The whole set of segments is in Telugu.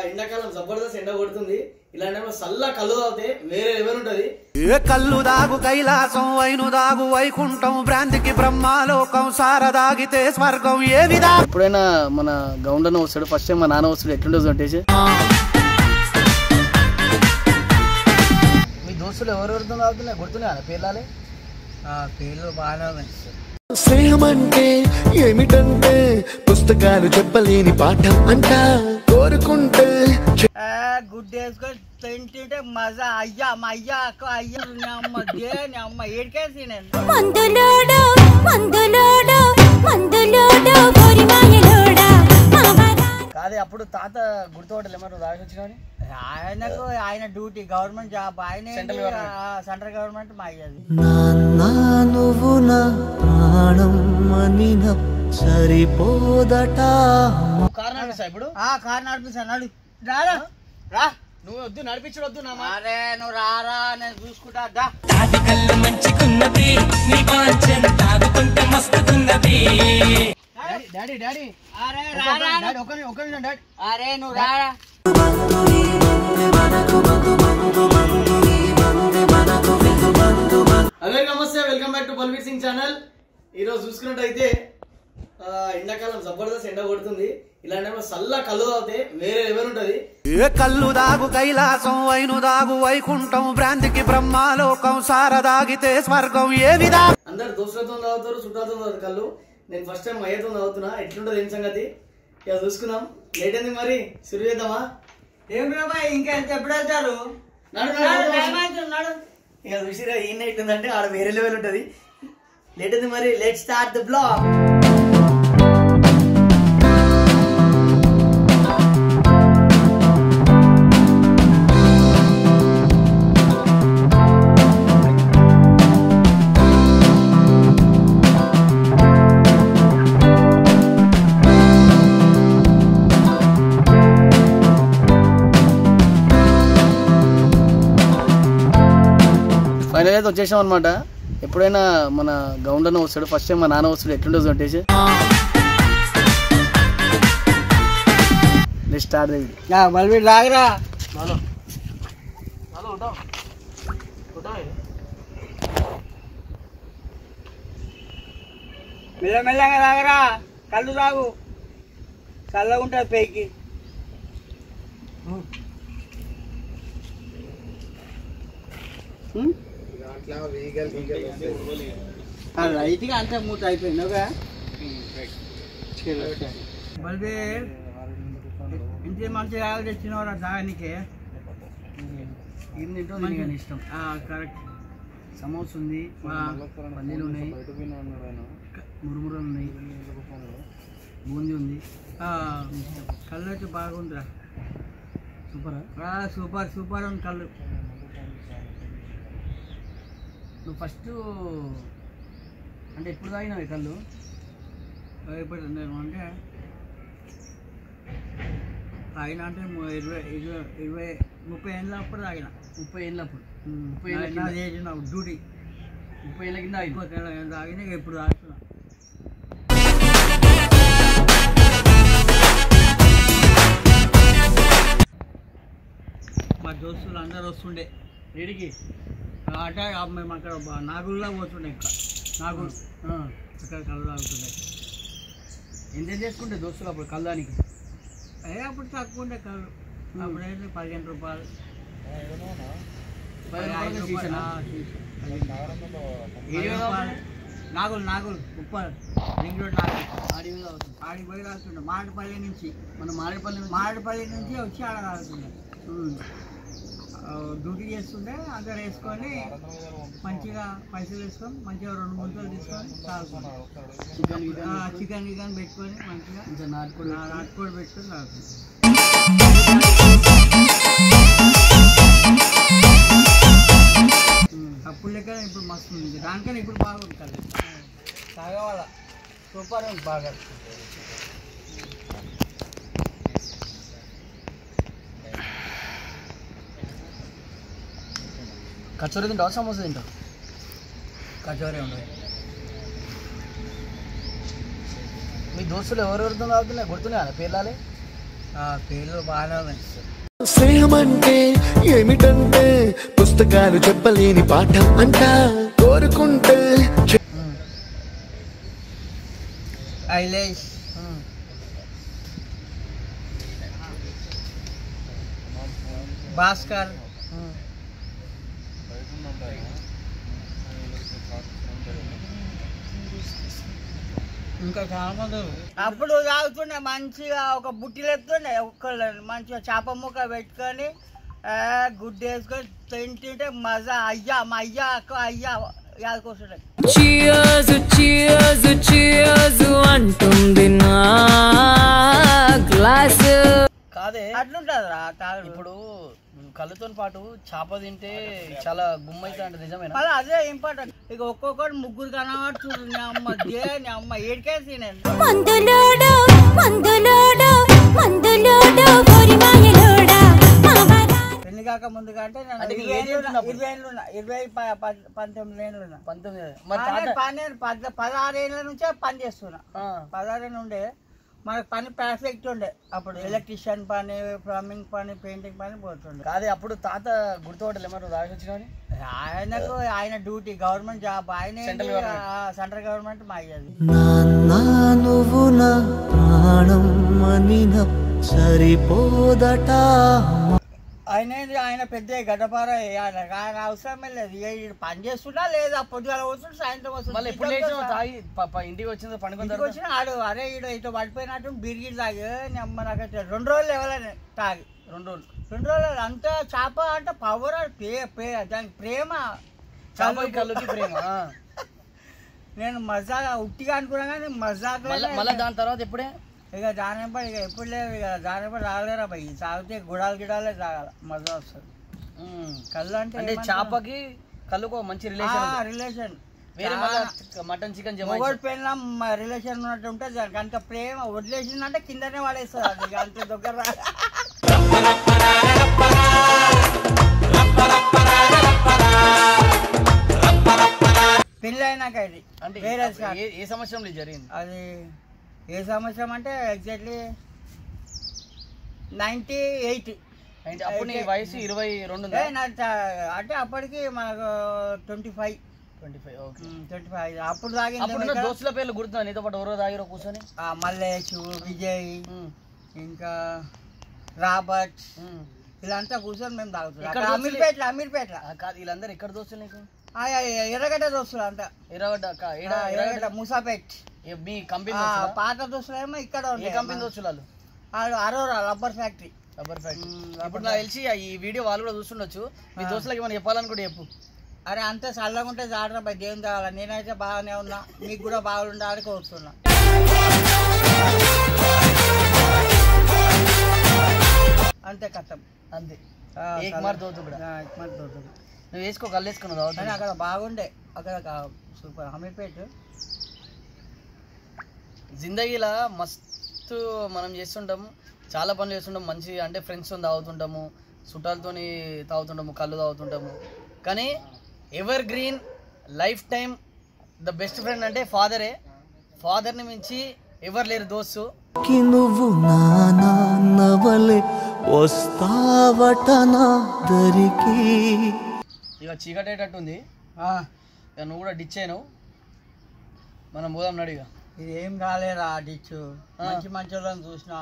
ఎండాకాలం జబర్దస్త్ ఎండ కొడుతుంది. ఇలాంటి సల్లా కళ్ళు తాగితే వేరే లెవెల్ ఉంటది. ఏ కళ్ళు దాగు కైలాసం వైను దాగు వైకుంఠం భ్రాంతికి బ్రహ్మాలోకం సారదాగితే స్వర్గం ఏ విధా. ఎప్పుడైనా మన గౌండన్న వస్తాడు, ఫస్ట్ టైం మా నాన్న వస్తాడు, ఎట్లుండదు అంటే మీ దోస్తులు ఎవరెవరితో తాగుతున్నా గుర్తున్నాయి పేర్లాలే పేర్లు బాగానే. స్నేహం అంటే ఏమిటంటే పుస్తకాలు చెప్పలేని పాఠం అంట కోరుకుంటే గుడ్ వేసుకొని తింటుంటే మజా. అయ్యా మా అయ్యా అక్క అయ్యా అమ్మ దేని అమ్మ ఏడికేసి కాదే అప్పుడు తాత గుర్తుపట్టలే మరి రాసి వచ్చిన ఆయనకు ఆయన డ్యూటీ గవర్నమెంట్ జాబ్, ఆయన సెంట్రల్ గవర్నమెంట్ మా అయ్యది. నువ్వు నా ప్రాణం అనిన సరిపోదట. కారు నడిపిస్తా ఇప్పుడు కారు నడిపిస్తాను. నడు రారా రా. నువ్వు వద్దు నడిపించడం వద్దు. అరే నువ్వు రారా నేను చూసుకుంటా. డాడీ డాడీ అరే ఒక నిమిషం డాడీ. అరే నువ్వు రారా. హలో నమస్తే, welcome back to Balveer Singh channel. ఈరోజు చూసుకున్నట్టయితే ఎండాకాలం జబర్దస్త్ ఎండ కొడుతుంది. ఇలాంటి సల్లా కళ్ళు తాగితే వేరే లెవెల్ ఉంటది. ఏ కళ్ళు దాగు కైలాసం వైను దాగు వైకుంఠం భ్రాంతికి బ్రహ్మాలోకం సారదాగితే స్వర్గం ఏ విధా. అందరు దోస్తులతో తాగుతారు, చుట్టాలతో తాగుతారు కళ్ళు. నేను ఫస్ట్ టైం అయ్యతో తాగుతున్నా, ఎట్లుంటది ఏం సంగతి ఇక చూసుకుందాం. లేట్ అయింది మరి శురు చేద్దామా? ఏం బాబాయ్ ఇంకా ఎప్పుడు వెళ్తారు? ఇక చూసిరా ఏం అవుతుందంటే ఆడ వేరే లెవెల్ ఉంటది. లేట్ అయింది మరి, let start the blog. Final అయితే వచ్చేసాం అనమాట. ఎప్పుడైనా మన గౌండన్న వస్తాడు, ఫస్ట్ టైం మా నాన్న వస్తాడు, ఎట్లుండదు అంటే స్టార్ట్ మళ్ళీ రాగరా. మెల్లమెల్లగా రాగరా, కళ్ళు తాగు, చల్లగా ఉంటుంది పైకి. రైట్గా అంతా మూత అయిపోయింది. మళ్ళీ ఇంటి మంచిగా తెచ్చినవారా దానికి ఏం తింటో ఇష్టం. కరెక్ట్. సమోసా ఉంది, పల్లీలు ఉన్నాయి, మురుమురలు ఉన్నాయి, బూందీ ఉంది. కళ్ళు అయితే బాగుందిరా. సూపరా? సూపర్ సూపర్ ఉంది కళ్ళు. నువ్వు ఫస్ట్ అంటే ఎప్పుడు తాగినావు కళ్ళు? ఇప్పుడు నేను అంటే తాగిన అంటే 30 ఏళ్ళ అప్పుడు తాగిన. 30 ఏళ్ళప్పుడు? 30 ఏళ్ళ డ్యూటీ. 30 ఏళ్ళ కింద 30 ఏళ్ళ తాగిన ఎప్పుడు తాగుతున్నా. మా దోస్తులు అందరు వస్తుండే వేడికి అంటే మేము అక్కడ నాగుల్లో పోతుండే. ఇంకా నాగులు అక్కడ కళ్ళు తాగుతుండే. ఎంజాయ్ చేసుకుంటే దోస్తులు అప్పుడు కళ్ళానికి అప్పుడు తక్కువ ఉండే కళ్ళు. అప్పుడైతే 15 రూపాయలు. నాగులు ఉప్పల్ రింగ్ రోడ్ నాగులు ఆడికి పోయి తాగుతుండే. మారేడుపల్లి నుంచి మారేడుపల్లి నుంచి వచ్చి ఆడ తాగుతుండే. డ్యూటీ చేస్తుంటే అందరు వేసుకొని మంచిగా పైసలు వేసుకొని మంచిగా 2 ముంతలు తీసుకొని తాగుతున్నాం. చికెన్ పెట్టుకొని మంచిగా నాటుకోడి పెట్టుకొని తాగుతున్నాం. అప్పుడు లెక్క ఇప్పుడు మస్తు ఉంది. దానికన్నా ఇప్పుడు బాగుంది కదా తాగవాల. సూపర్ ఉంది బాగా. కచోరీ తింటావా, సమోసా తింటావు? కచోరీ ఉండదు. మీ దోస్తులు ఎవరెవరితో తాగుతున్నాయి గుర్తున్నాయా పేర్లాలే? పేర్లు బాగానే స్నేహం అంటే ఏమిటంటే పుస్తకాలు చెప్పలేని పాఠం అంట కోరుకుంటే ఐలేష్ భాస్కర్ ఇంకా చాలా మంది అప్పుడు తాగుతుండే మంచిగా ఒక బుట్టిలు ఎత్తుండే ఒక్కళ్ళు మంచిగా చేప ముక్క పెట్టుకొని గుడ్డు వేసుకొని తింటుంటే మజా అయ్యా మా అయ్యా అక్క అయ్యా యాదకొస్తుండే అంటుంది నా గ్లాస్ కాదే అట్లుంటది రా తాగుడు. ఇప్పుడు కళ్ళతో పాటు చేప తింటే చాలా గుమ్మైతే అంటే నిజమేనా? మళ్ళీ అదే ఇంపార్టెంట్. ఇక ఒక్కొక్కటి ముగ్గురు కనబడుతుంది. నీ అమ్మ దే నీ అమ్మ ఏడికేసి నేను పెళ్లి కాక ముందు కంటే నేను 20 ఏళ్ళు 19 ఏళ్ళు 16 ఏళ్ళ నుంచే పని చేస్తున్నా. 16 ఏళ్ళు ఉండే మనకు పని పర్ఫెక్ట్ ఉండే. అప్పుడు ఎలక్ట్రీషియన్ పని, ప్లంబింగ్ పని, పెయింటింగ్ పని పోతుండే. కాదే అప్పుడు తాత గుర్తుపట్టలే మరి రాసి వచ్చిన ఆయనకు ఆయన డ్యూటీ గవర్నమెంట్ జాబ్. ఆయన సెంట్రల్ గవర్నమెంట్ మా అయ్యేది. నువ్వు నా ప్రాణం అనిన సరిపోదట. ఆయన పెద్ద గడ్డపార ఆయన అవసరమే లేదు. పని చేస్తున్నా లేదా పొద్దుగాల వస్తుంది సాయంత్రం వస్తుంది. ఇంటికి వచ్చింది పండుగ వచ్చిన ఆడు అరే ఈడు ఇటు పడిపోయినట్టు బిరిగిడి తాగి అమ్మ నాకైతే 2 రోజులు ఎవరైనా తాగి 2 రోజులు అంత చేప అంటే పవర్ దానికి ప్రేమ కళ్ళుకి ప్రేమ. నేను మజాగా ఉట్టిగా అనుకున్నా కానీ మజాగా మళ్ళీ దాని తర్వాత ఎప్పుడే ఇక దానిపై ఇక ఎప్పుడు లేదు. ఇక దానిపై రాగలేరా పోయి తాగితే గిడాలే తాగాల మజా వస్తుంది. కళ్ళు అంటే చేపకి కళ్ళుకు మంచి రిలేషన్ వేరే మటన్ చికెన్ మొగోడు పెళ్ళ రిలేషన్ ఉన్నట్టు ఉంటుంది. దానికి అంత ప్రేమ వదిలేసిందంటే కిందనే పడేస్తుంది. అది అంత దగ్గర పెళ్ళి అయినాక ఇది అంటే వేరే ఏ సంవత్సరంలో జరిగింది? అది ఏ సంవత్సరం అంటే ఎగ్జాక్ట్లీ 98. అప్పుడు నీ వయసు 22 అంటే అప్పటికి మనకు 25. అప్పుడు తాగింది. దోస్తుల పేర్లు గుర్తున్నా నీతో పాటు ఎవరో తాగిరో కూర్చొని? మల్లేష్, విజయ్, ఇంకా రాబర్ట్ వీళ్ళంతా కూర్చొని మేము తాగుతున్నాం. అమీర్పేట కాదు వీళ్ళందరూ ఎక్కడ దోస్తులు నీకు? ఎర్రగడ్డ దోస్తులు అంతా. ఎర్రగడ్డ ముసాపేట్ మీ కంపెనీ పాత దోస్తులు ఏమో ఇక్కడ కంపెనీ దోస్తులు అరోరా రబ్బర్ ఫ్యాక్టరీ. ఇప్పుడు నాకు తెలిసి ఈ వీడియో వాళ్ళు కూడా చూస్తుండొచ్చు. మీ దోస్తులకి ఏమైనా చెప్పాలనుకుంటే చెప్పు. అరే అంతే చల్లగా ఉంటే జాగ్రత్త పై దేవుని తాగాల. నేనైతే బాగానే ఉన్నా, మీకు కూడా బాగుండాలని కోరుతున్నా. అంతే కష్టం అంతే. నువ్వు వేసుకో కళ్ళు వేసుకున్నావు కానీ అక్కడ బాగుండే. అక్కడ సూపర్ అమీర్పేట జిందగీలా మస్తు మనం చేస్తుంటాము, చాలా పనులు చేస్తుంటాము. మంచి అంటే ఫ్రెండ్స్తో తాగుతుంటాము, చుట్టాలతో తాగుతుంటాము, కళ్ళు తాగుతుంటాము. కానీ ever green life time the best friend అంటే ఫాదరే. ఫాదర్ని మించి ఎవరు లేరు దోస్తు. నువ్వు నాన్నవలే వస్తావట నా దరికి. ఇక చీకటేటట్టుంది. ఇక నువ్వు కూడా డిచ్ అయినావు, మనం పోదాం నడు. ఇక ఇది ఏం కాలేరా డిచ్చు. మంచి వాళ్ళని చూసినా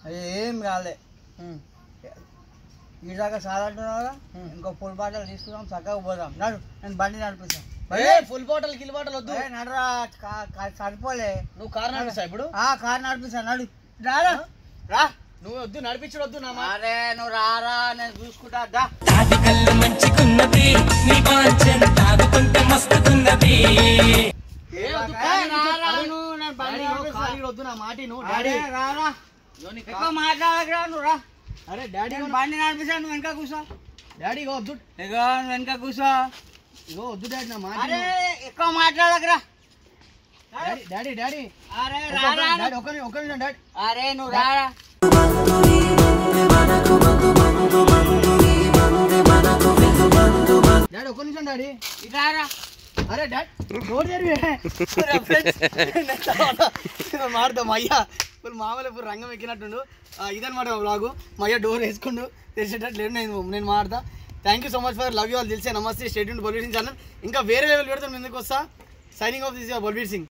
అది ఏం కాలే. ఈ దాకా సాలంటున్నావుగా, ఇంకో ఫుల్ బాటలు తీసుకున్నాం చక్కగా పోదాం. నడు నేను బండి నడిపిస్తాను. ఫుల్ బాటల్ కిల్ బాటల్ వద్దు. నడరా సరిపోలే. నువ్వు కార్ నడిపిస్తా ఇప్పుడు? కార్ నడిపిస్తా. నడు రారా రా. నువ్వు వద్దు నడిపించడు వద్దు. అరే నువ్వు రారా నేను చూసుకుంటా. మాట్లాడకరా నువ్వు రా. అరే డాడీ బండి నడిపిస్తా, నువ్వు వెనక కూర్చో. డాడీ ఇగో వద్దు. ఇగో వెనక కూర్చో. ఇగో వద్దు డాడీ నా మాట. అరే ఎక్కువ మాట్లాడకరా డాడీ. డాడీ అరే రారా. ఒక నిమిషం డాడీ. అరే నువ్వు రారా. డాడీ ఒక నిమిషం డాడీ. ఇదారా అరే డాడ్ డోర్ మాడదాం అయ్యా ఫుల్ మామూలు ఫుల్ రంగం ఎక్కినట్టుండు. ఇదనమాట బ్లాగు. మా అయ్య డోర్ వేసుకుంటూ తెరిచేటట్టు లేదు. నేను మాడతా. Thank you so much for love you all. తెలిసే నమస్తే. స్టేట్ బల్బీర్ సింగ్ ఛానల్ ఇంకా వేరే లెవెల్ పెడతాం. ఎందుకు వస్తా. Signing off this Balbir Singh.